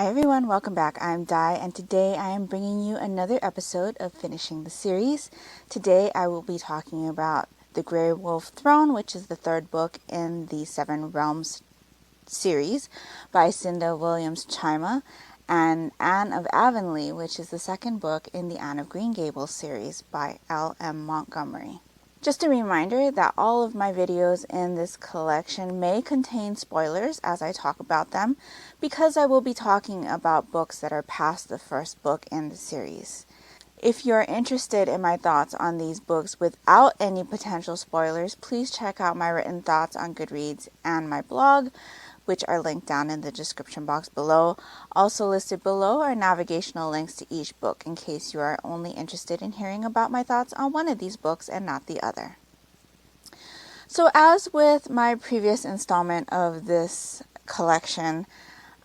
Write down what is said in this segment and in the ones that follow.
everyone, welcome back. I'm Di, and today I am bringing you another episode of Finishing the Series. Today I will be talking about The Grey Wolf Throne, which is the third book in the Seven Realms series by Cinda Williams Chima, and Anne of Avonlea, which is the second book in the Anne of Green Gables series by L.M. Montgomery. Just a reminder that all of my videos in this collection may contain spoilers as I talk about them, because I will be talking about books that are past the first book in the series. If you're interested in my thoughts on these books without any potential spoilers, please check out my written thoughts on Goodreads and my blog, which are linked down in the description box below. Also listed below are navigational links to each book in case you are only interested in hearing about my thoughts on one of these books and not the other. So as with my previous installment of this collection,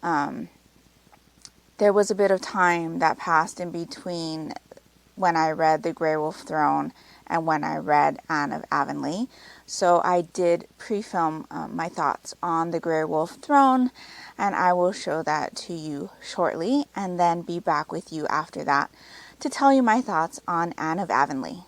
there was a bit of time that passed in between when I read The Grey Wolf Throne and when I read Anne of Avonlea. So I did pre-film my thoughts on The Grey Wolf Throne, and I will show that to you shortly, and then be back with you after that to tell you my thoughts on Anne of Avonlea.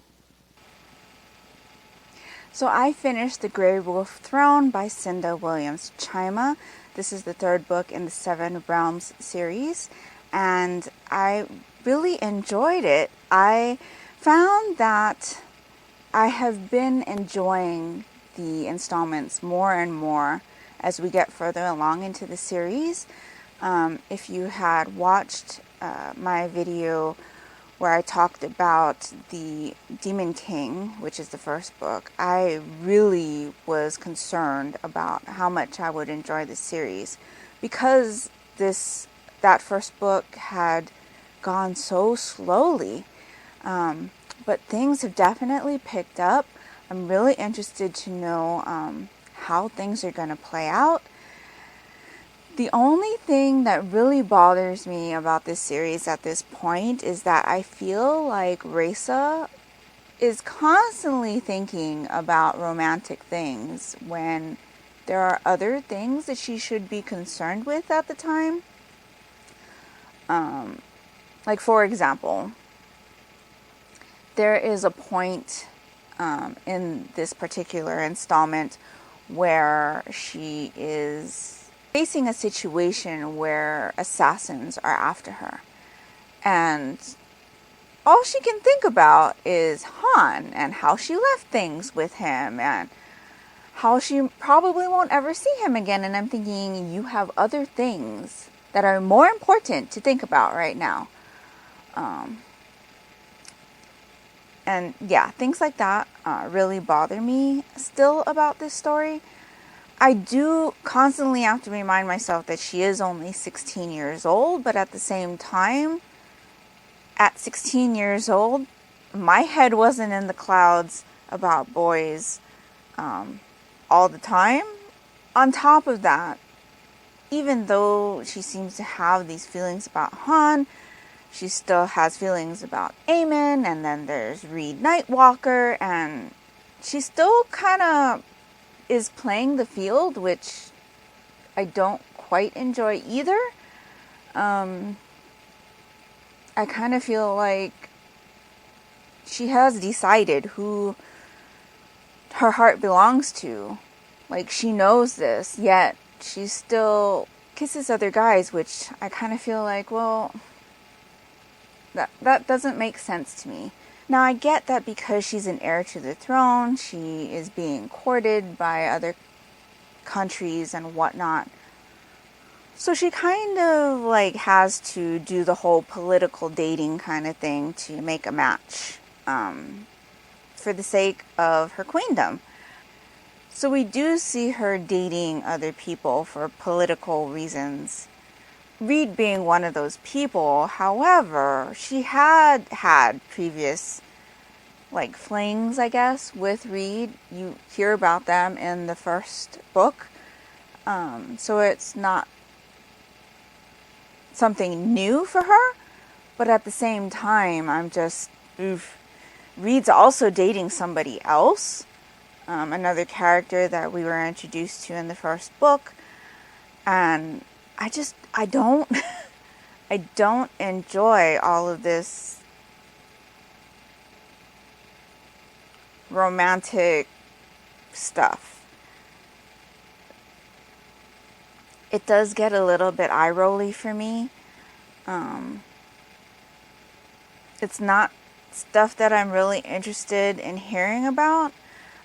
So I finished The Grey Wolf Throne by Cinda Williams Chima. This is the third book in the Seven Realms series, and I really enjoyed it. I found that I have been enjoying the installments more and more as we get further along into the series. If you had watched my video where I talked about the Demon King, which is the first book, I really was concerned about how much I would enjoy the series because that first book had gone so slowly. But things have definitely picked up. I'm really interested to know how things are going to play out. The only thing that really bothers me about this series at this point is that I feel like Raisa is constantly thinking about romantic things when there are other things that she should be concerned with at the time. Like, for example, there is a point in this particular installment where she is facing a situation where assassins are after her. And all she can think about is Han and how she left things with him and how she probably won't ever see him again. And I'm thinking, you have other things that are more important to think about right now. And yeah, things like that really bother me still about this story. I do constantly have to remind myself that she is only 16 years old, but at the same time, at 16 years old, my head wasn't in the clouds about boys all the time. On top of that, even though she seems to have these feelings about Han, she still has feelings about Aemon, and then there's Reed Nightwalker, and she still kind of is playing the field, which I don't quite enjoy either. I kind of feel like she has decided who her heart belongs to. Like, she knows this, yet she still kisses other guys, which I kind of feel like, well, that doesn't make sense to me. Now, I get that because she's an heir to the throne, she is being courted by other countries and whatnot. So she kind of like has to do the whole political dating kind of thing to make a match for the sake of her queendom. So we do see her dating other people for political reasons. Reed being one of those people. However, she had previous flings, I guess, with Reed. You hear about them in the first book. So it's not something new for her. But at the same time, I'm just, Reed's also dating somebody else. Another character that we were introduced to in the first book. And I don't I don't enjoy all of this romantic stuff. It does get a little bit eye-rolly for me. It's not stuff that I'm really interested in hearing about.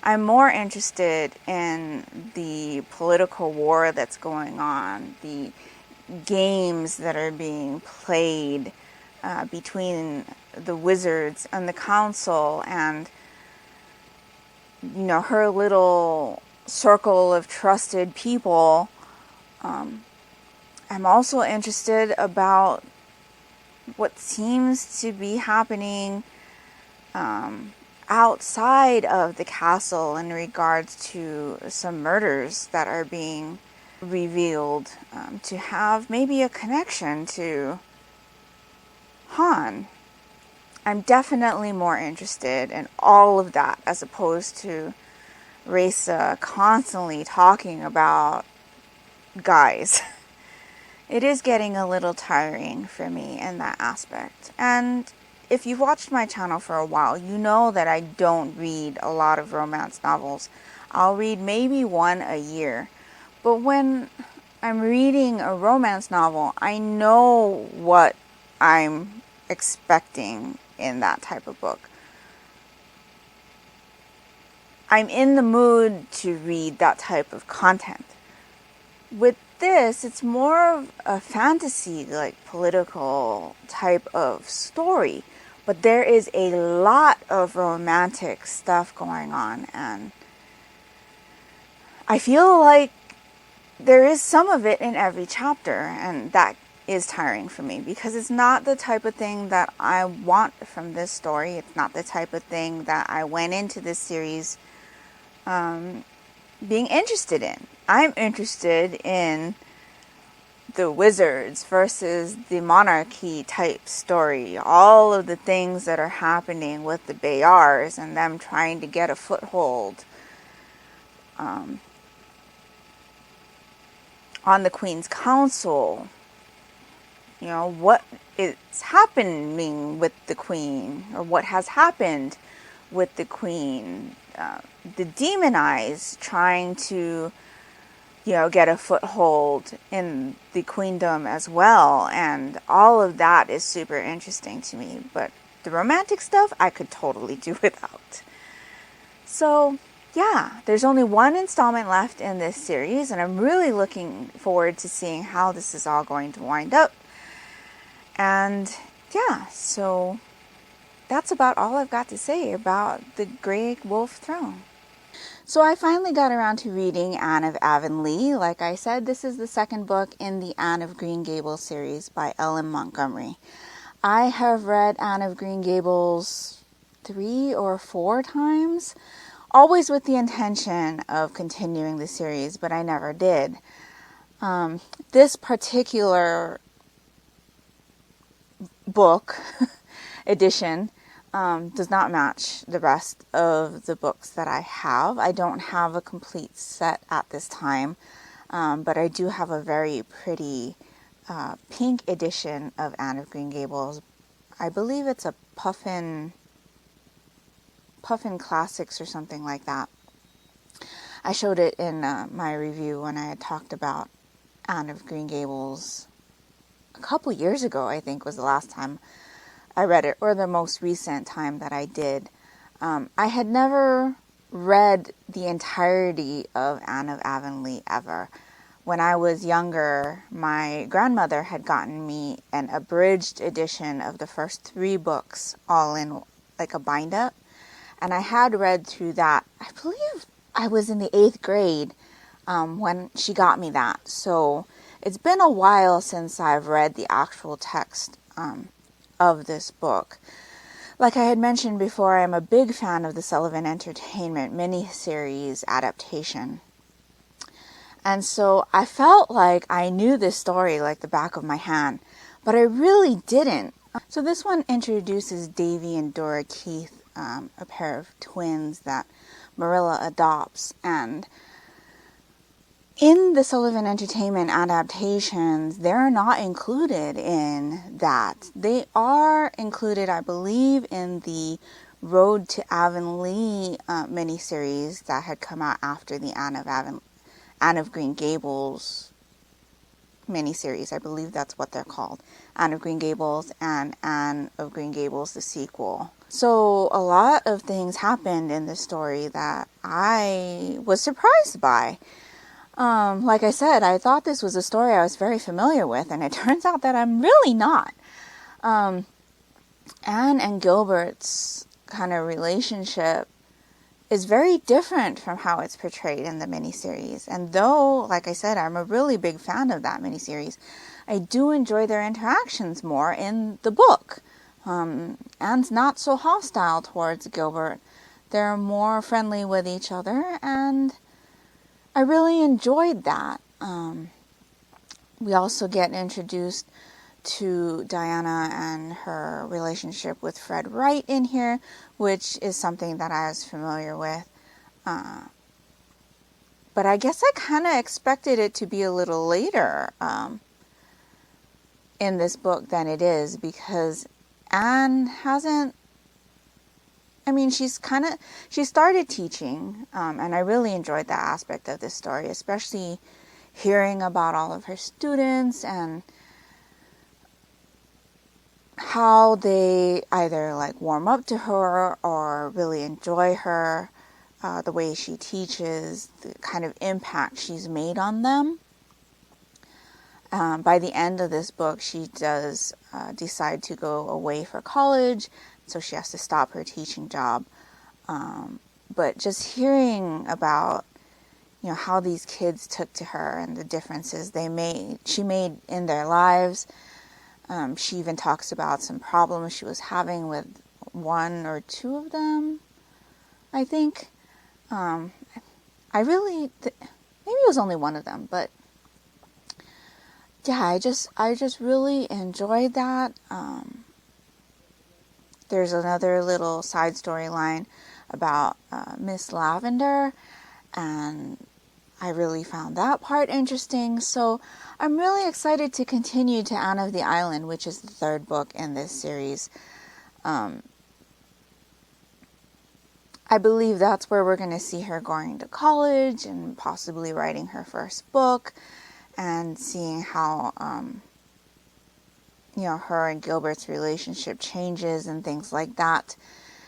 I'm more interested in the political war that's going on, the games that are being played between the wizards and the council, and her little circle of trusted people. I'm also interested about what seems to be happening outside of the castle in regards to some murders that are being revealed, to have maybe a connection to Han. I'm definitely more interested in all of that as opposed to Risa constantly talking about guys. It is getting a little tiring for me in that aspect. And if you've watched my channel for a while, you know that I don't read a lot of romance novels. I'll read maybe one a year. But when I'm reading a romance novel, I know what I'm expecting in that type of book. I'm in the mood to read that type of content. With this, it's more of a fantasy, like political type of story. But there is a lot of romantic stuff going on, and I feel like there is some of it in every chapter, and that is tiring for me because it's not the type of thing that I want from this story. It's not the type of thing that I went into this series being interested in. I'm interested in the wizards versus the monarchy type story. All of the things that are happening with the Bayars and them trying to get a foothold on the Queen's Council. What is happening with the Queen, or what has happened with the Queen. The Demon Eyes trying to get a foothold in the queendom as well, and all of that is super interesting to me. But the romantic stuff I could totally do without. So yeah, there's only one installment left in this series, and I'm really looking forward to seeing how this is all going to wind up. And yeah, so that's about all I've got to say about the Grey Wolf Throne. So I finally got around to reading Anne of Avonlea. Like I said, this is the second book in the Anne of Green Gables series by Ellen Montgomery. I have read Anne of Green Gables 3 or 4 times, always with the intention of continuing the series, but I never did. This particular book edition does not match the rest of the books that I have. I don't have a complete set at this time, but I do have a very pretty pink edition of Anne of Green Gables. I believe it's a Puffin Classics or something like that. I showed it in my review when I had talked about Anne of Green Gables a couple years ago, I think was the last time I read it, or the most recent time that I did. I had never read the entirety of Anne of Avonlea ever. When I was younger, my grandmother had gotten me an abridged edition of the first 3 books, all in like a bind-up. And I had read through that. I believe I was in the 8th grade when she got me that. So it's been a while since I've read the actual text of this book. Like I had mentioned before, I'm a big fan of the Sullivan Entertainment miniseries adaptation. And so I felt like I knew this story like the back of my hand, but I really didn't. So this one introduces Davy and Dora Keith, a pair of twins that Marilla adopts, and in the Sullivan Entertainment adaptations, they're not included in that. They are included, I believe, in the Road to Avonlea miniseries that had come out after the Anne of Green Gables miniseries. I believe that's what they're called. Anne of Green Gables and Anne of Green Gables, the sequel. So a lot of things happened in this story that I was surprised by. Like I said, I thought this was a story I was very familiar with, and it turns out that I'm really not. Anne and Gilbert's kind of relationship is very different from how it's portrayed in the miniseries. And though, like I said, I'm a really big fan of that miniseries, I do enjoy their interactions more in the book. Anne's not so hostile towards Gilbert. They're more friendly with each other, and I really enjoyed that. We also get introduced to Diana and her relationship with Fred Wright in here, which is something that I was familiar with. But I guess I kind of expected it to be a little later in this book than it is, because Anne hasn't, she started teaching, and I really enjoyed that aspect of this story, especially hearing about all of her students and how they either warm up to her or really enjoy her, the way she teaches, the kind of impact she's made on them. By the end of this book, she does decide to go away for college, so she has to stop her teaching job. But just hearing about, how these kids took to her and the differences she made in their lives. She even talks about some problems she was having with one or two of them, I think. Maybe it was only one of them, but yeah, I just really enjoyed that. There's another little side storyline about Miss Lavender, and I really found that part interesting. So I'm really excited to continue to Anne of the Island, which is the third book in this series. I believe that's where we're going to see her going to college and possibly writing her first book, and seeing how, her and Gilbert's relationship changes and things like that,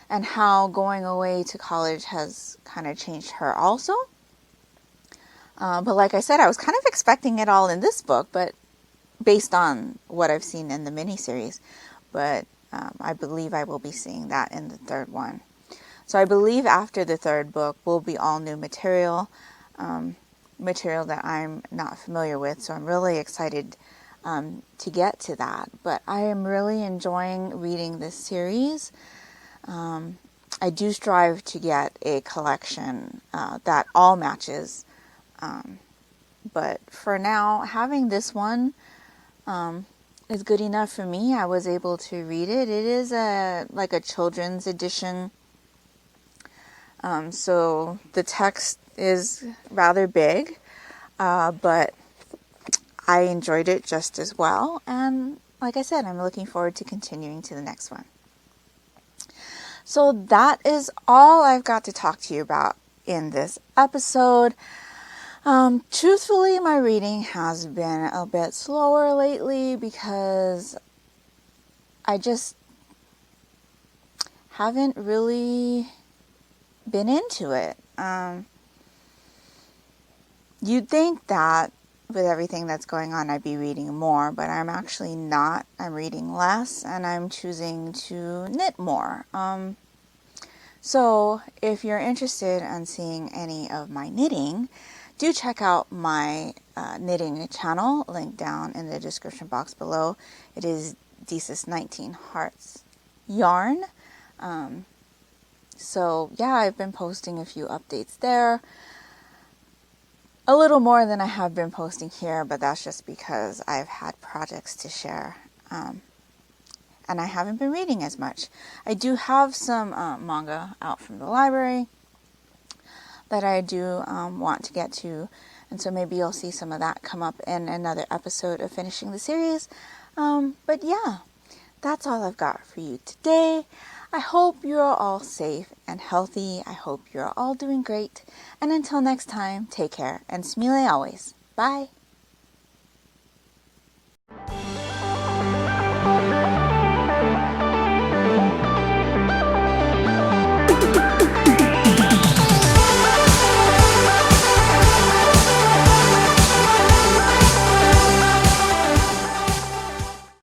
and how going away to college has kind of changed her also. But like I said, I was kind of expecting it all in this book, but based on what I've seen in the miniseries. But I believe I will be seeing that in the third one. So I believe after the third book will be all new material, material that I'm not familiar with. So I'm really excited to get to that. But I am really enjoying reading this series. I do strive to get a collection that all matches. But for now, having this one is good enough for me. I was able to read it. It is a children's edition. So the text is rather big, but I enjoyed it just as well. And like I said, I'm looking forward to continuing to the next one. So that is all I've got to talk to you about in this episode. Truthfully, my reading has been a bit slower lately because I just haven't really been into it. You'd think that with everything that's going on, I'd be reading more, but I'm actually not. I'm reading less, and I'm choosing to knit more. So if you're interested in seeing any of my knitting, do check out my knitting channel, linked down in the description box below. It is Desis 19 Hearts Yarn. So yeah, I've been posting a few updates there. A little more than I have been posting here, but that's just because I've had projects to share. And I haven't been reading as much. I do have some manga out from the library that I do want to get to, And so maybe you'll see some of that come up in another episode of finishing the series. But yeah, that's all I've got for you today. I hope you're all safe and healthy. I hope you're all doing great. And until next time, take care and smile always. Bye.